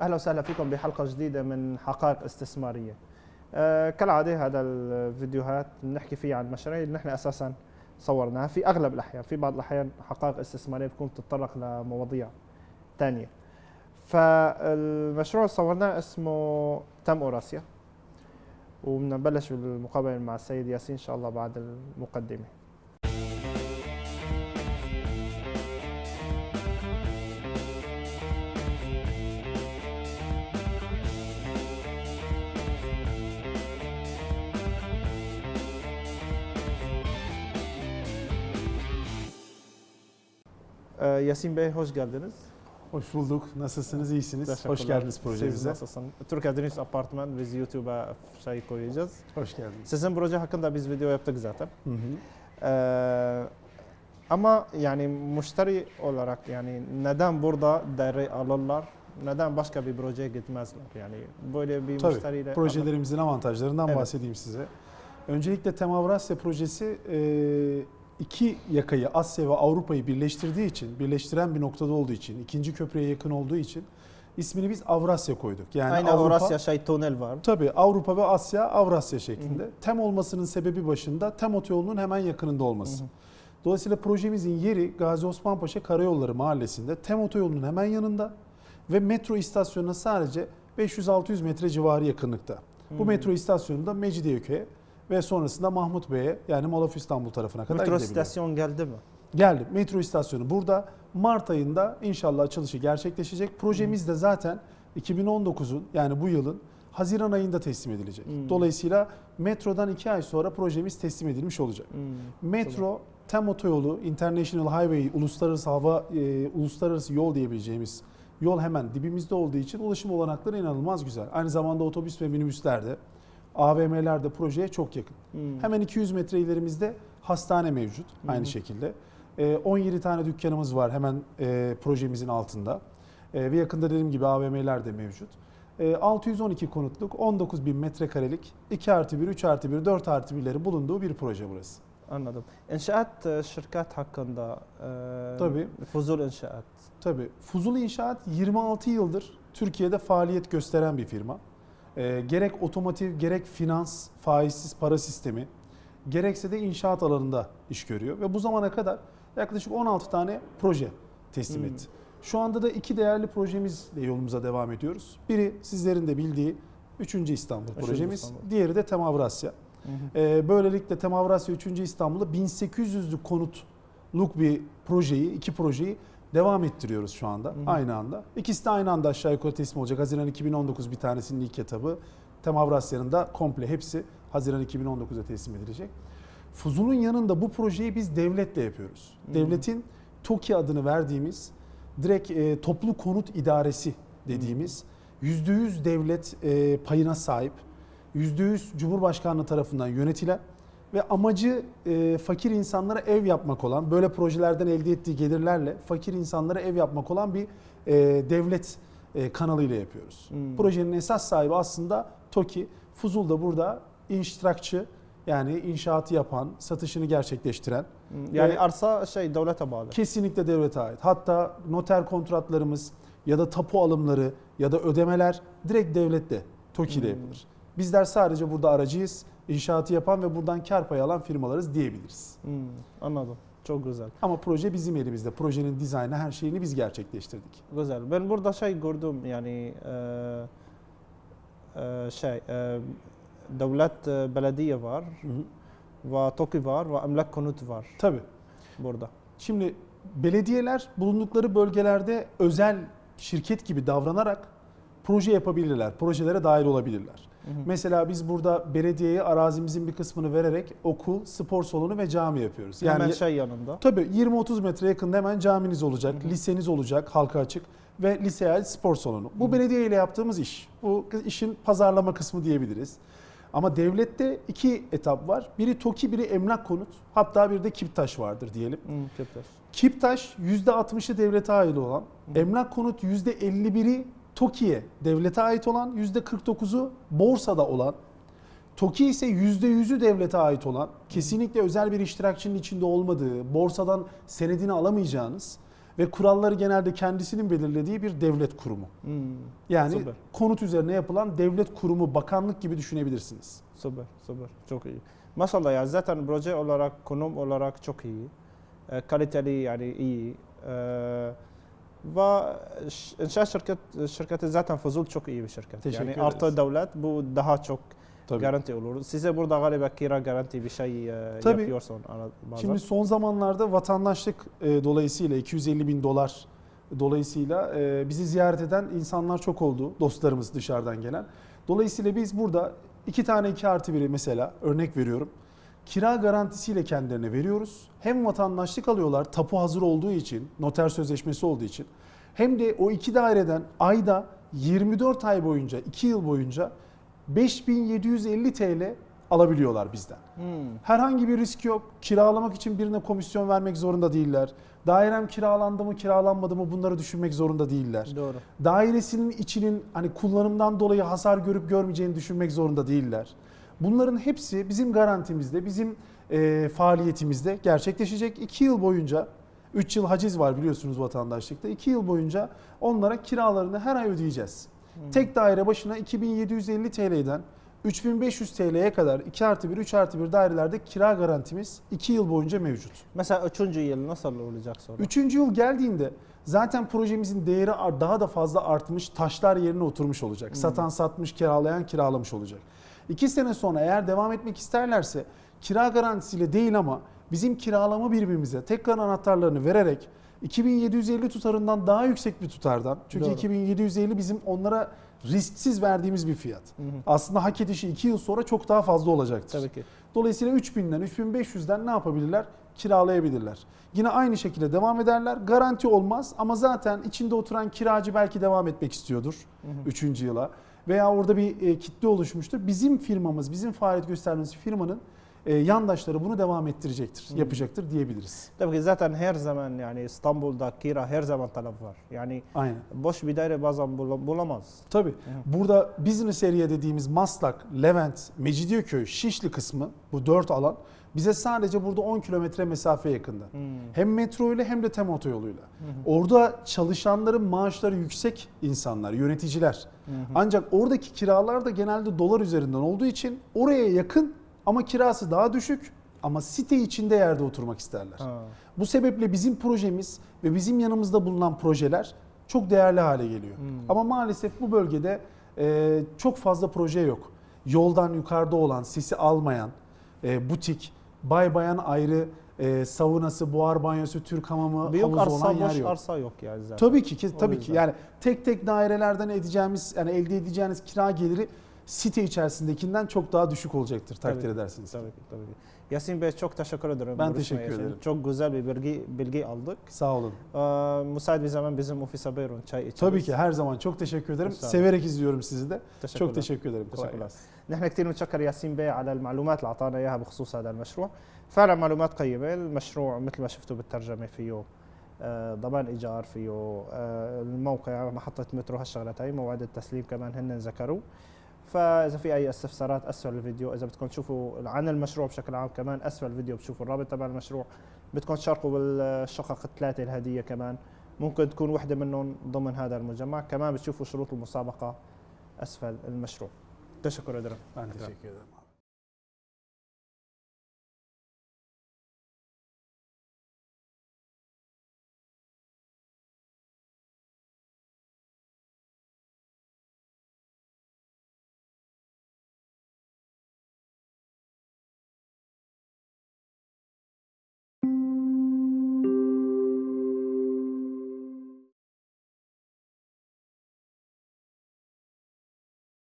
أهلا وسهلا فيكم بحلقة جديدة من حقائق استثمارية. كالعادة هذا الفيديوهات بنحكي فيه عن مشاريع اللي نحن أساسا صورناها في أغلب الأحيان، في بعض الأحيان حقائق استثمارية بتكون بتتطرق لمواضيع ثانية. فالمشروع اللي صورناه اسمه تم أوراسيا، وبنبلش بالمقابلة مع السيد ياسين إن شاء الله بعد المقدمة. Yasin Bey hoş geldiniz. Hoş bulduk. Nasılsınız? İyisiniz. Hoş geldiniz projemize. Nasılsın? Türk Adrenalin Apartman, biz YouTube'a şey koyacağız. Hoş geldiniz. Sizin proje hakkında biz video yaptık zaten. Ama yani müşteri olarak yani neden burada daire alırlar? Neden başka bir projeye gitmezler? Yani böyle bir müşteriyle... Projelerimizin avantajlarından evet, bahsedeyim size. Öncelikle Tem Avrasya projesi iki yakayı, Asya ve Avrupa'yı birleştirdiği için, birleştiren bir noktada olduğu için, ikinci köprüye yakın olduğu için ismini biz Avrasya koyduk. Yani aynı Avrupa, Avrasya şey tünel var. Tabii Avrupa ve Asya, Avrasya şeklinde. Tem olmasının sebebi başında Tem otoyolunun hemen yakınında olması. Dolayısıyla projemizin yeri Gazi Osman Paşa Karayolları Mahallesi'nde, Tem otoyolunun hemen yanında ve metro istasyonuna sadece 500-600 metre civarı yakınlıkta. Bu metro istasyonunda Mecidiyeköy'e ve sonrasında Mahmut Bey'e, yani Mall of İstanbul tarafına kadar gidebiliyor. gidebiliyor. Metro istasyon geldi mi? Geldi. Metro istasyonu burada. Mart ayında inşallah açılışı gerçekleşecek. Projemiz de zaten 2019'un, yani bu yılın Haziran ayında teslim edilecek. Dolayısıyla metrodan 2 ay sonra projemiz teslim edilmiş olacak. Metro, Tem otoyolu, International Highway, uluslararası yol diyebileceğimiz yol hemen dibimizde olduğu için ulaşım olanakları inanılmaz güzel. Aynı zamanda otobüs ve minibüslerde, AVM'lerde projeye çok yakın. Hemen 200 metre ilerimizde hastane mevcut aynı şekilde. 17 tane dükkanımız var hemen projemizin altında. Ve yakında dediğim gibi AVM'ler de mevcut. 612 konutluk, 19.000 metrekarelik 2+1, 3+1, 4+1'leri bulunduğu bir proje burası. Anladım. İnşaat şirket hakkında, tabii. Fuzul İnşaat. Tabii. Fuzul İnşaat 26 yıldır Türkiye'de faaliyet gösteren bir firma. Gerek otomotiv, gerek finans, faizsiz para sistemi, gerekse de inşaat alanında iş görüyor. Ve bu zamana kadar yaklaşık 16 tane proje teslim etti. Şu anda da 2 değerli projemizle yolumuza devam ediyoruz. Biri sizlerin de bildiği 3. İstanbul projemiz, diğeri de Tem Avrasya. Böylelikle Tem Avrasya 3. İstanbul'da 1800'lük konutluk bir projeyi, 2 projeyi devam ettiriyoruz şu anda aynı anda. İkisi de aynı anda aşağı yukarı teslim olacak. Haziran 2019 bir tanesinin ilk etabı. Tem Avrasya'nın da komple hepsi Haziran 2019'a teslim edilecek. Fuzul'un yanında bu projeyi biz devletle yapıyoruz. Devletin TOKİ adını verdiğimiz direkt toplu konut idaresi dediğimiz %100 devlet payına sahip, %100 Cumhurbaşkanlığı tarafından yönetilen ve amacı fakir insanlara ev yapmak olan, böyle projelerden elde ettiği gelirlerle fakir insanlara ev yapmak olan bir devlet kanalıyla yapıyoruz. Projenin esas sahibi aslında TOKİ. Fuzul da burada inşaatçı, yani inşaatı yapan, satışını gerçekleştiren. Yani arsa devlete bağlı. Kesinlikle devlete ait. Hatta noter kontratlarımız ya da tapu alımları ya da ödemeler direkt devletle, TOKİ ile yapılır. Bizler sadece burada aracıyız. İnşaatı yapan ve buradan kar payı alan firmalarız diyebiliriz. Anladım. Çok güzel. Ama proje bizim elimizde. Projenin dizaynı, her şeyini biz gerçekleştirdik. Güzel. Ben burada gördüm, yani devlet belediye var ve TOKİ var ve emlak konut var. Tabii. Burada. Şimdi belediyeler bulundukları bölgelerde özel şirket gibi davranarak proje yapabilirler. Projelere dahil olabilirler. Mesela biz burada belediyeye arazimizin bir kısmını vererek okul, spor salonu ve cami yapıyoruz. Yani hemen yanında. Tabii 20-30 metre yakında hemen caminiz olacak, liseniz olacak, halka açık ve liseye ait spor salonu. Bu belediye ile yaptığımız iş. Bu işin pazarlama kısmı diyebiliriz. Ama devlette 2 etap var. Biri TOKİ, biri emlak konut. Hatta bir de Kiptaş vardır diyelim. Kiptaş %60'ı devlete ait olan, emlak konut %51'i TOKİ'ye, devlete ait olan, %49'u borsada olan, TOKİ ise %100'ü devlete ait olan, kesinlikle özel bir iştirakçının içinde olmadığı, borsadan senedini alamayacağınız ve kuralları genelde kendisinin belirlediği bir devlet kurumu. Yani Süper. konut üzerine yapılan devlet kurumu, bakanlık gibi düşünebilirsiniz. Süper, süper. Çok iyi. Maşallah ya zaten proje olarak, konum olarak çok iyi. Kaliteli yani iyi. Ve inşa şirketi zaten Fuzul çok iyi bir şirket. Teşekkür Yani ederiz. artı devlet bu daha çok Tabii. garanti olur. Size burada galiba kira garanti bir şey Tabii. yapıyorsun bazen. Şimdi son zamanlarda vatandaşlık dolayısıyla $250.000 dolayısıyla bizi ziyaret eden insanlar çok oldu. Dostlarımız dışarıdan gelen. Dolayısıyla biz burada 2 tane 2+1'i mesela örnek veriyorum. Kira garantisiyle kendilerine veriyoruz. Hem vatandaşlık alıyorlar tapu hazır olduğu için, noter sözleşmesi olduğu için. Hem de o 2 daireden ayda 24 ay boyunca, 2 yıl boyunca 5.750 TL alabiliyorlar bizden. Herhangi bir risk yok. Kiralamak için birine komisyon vermek zorunda değiller. Dairem kiralandı mı, kiralanmadı mı bunları düşünmek zorunda değiller. Doğru. Dairesinin içinin hani kullanımdan dolayı hasar görüp görmeyeceğini düşünmek zorunda değiller. Bunların hepsi bizim garantimizde, bizim faaliyetimizde gerçekleşecek. 2 yıl boyunca, 3 yıl haciz var biliyorsunuz vatandaşlıkta. 2 yıl boyunca onlara kiralarını her ay ödeyeceğiz. Tek daire başına 2.750 TL'den 3.500 TL'ye kadar 2+1, 3+1 dairelerde kira garantimiz 2 yıl boyunca mevcut. Mesela 3. yıl nasıl olacak sonra? 3. yıl geldiğinde zaten projemizin değeri daha da fazla artmış, taşlar yerine oturmuş olacak. Satan satmış, kiralayan kiralamış olacak. 2 sene sonra eğer devam etmek isterlerse kira garantisiyle değil ama bizim kiralama birimimize tekrar anahtarlarını vererek 2.750 tutarından daha yüksek bir tutardan. Çünkü Doğru. 2.750 bizim onlara risksiz verdiğimiz bir fiyat. Aslında hak edişi 2 yıl sonra çok daha fazla olacaktır. Tabii ki. Dolayısıyla 3.000'den 3.500'den ne yapabilirler? Kiralayabilirler. Yine aynı şekilde devam ederler. Garanti olmaz ama zaten içinde oturan kiracı belki devam etmek istiyordur 3. yıla. Veya orada bir kitle oluşmuştur. Bizim firmamız, bizim faaliyet gösterdiğimiz firmanın yandaşları bunu devam ettirecektir, yapacaktır diyebiliriz. Tabii ki zaten her zaman yani İstanbul'da kira her zaman talep var. Yani Aynen. boş bir daire bazen bulamaz. Tabii. Burada business area dediğimiz Maslak, Levent, Mecidiyeköy, Şişli kısmı bu 4 alan bize sadece burada 10 kilometre mesafe yakında. Hem metro ile hem de TEM otoyoluyla. Orada çalışanların maaşları yüksek insanlar, yöneticiler. Ancak oradaki kiralar da genelde dolar üzerinden olduğu için oraya yakın ama kirası daha düşük ama site içinde yerde oturmak isterler. Bu sebeple bizim projemiz ve bizim yanımızda bulunan projeler çok değerli hale geliyor. Ama maalesef bu bölgede çok fazla proje yok. Yoldan yukarıda olan, sesi almayan, butik, bay bayan ayrı, saunası, buhar banyosu, Türk hamamı, Büyük havuzu olan arsa, yer boş yok. arsa yok yani zaten. Tabii ki, O tabii ki. yüzden. Yani tek dairelerden edeceğimiz, yani elde edeceğiniz kira geliri site içerisindekinden çok daha düşük olacaktır takdir Tabii, edersiniz. Tabii ki, tabii ki. Yasin Bey çok teşekkür ederim. Ben görüşmeye teşekkür için. ederim. Çok güzel bir bilgi aldık. Sağ olun. Müsait bir zaman bizim ofise buyurun çay içeriz. Tabii ki her zaman çok teşekkür ederim. İnşallah. Severek izliyorum sizi de. teşekkürler. Çok teşekkür ederim. Kolay تشكرا. gelsin. نحن كثير متشكر ياسين بي على المعلومات اللي اعطانا اياها بخصوص هذا المشروع. فعلا معلومات قيمه، المشروع مثل ما شفتوا بالترجمه فيه ضمان ايجار، فيه الموقع، محطه مترو، هالشغلات هي، موعد التسليم كمان هن ذكروا. فاذا في اي استفسارات اسفل الفيديو، اذا بدكم تشوفوا عن المشروع بشكل عام كمان اسفل الفيديو بتشوفوا الرابط تبع المشروع. بدكم تشاركوا بالشقق الثلاثه الهديه كمان، ممكن تكون وحده منهم ضمن هذا المجمع. كمان بتشوفوا شروط المسابقه اسفل المشروع. teşekkür ederim. Ben teşekkür ederim.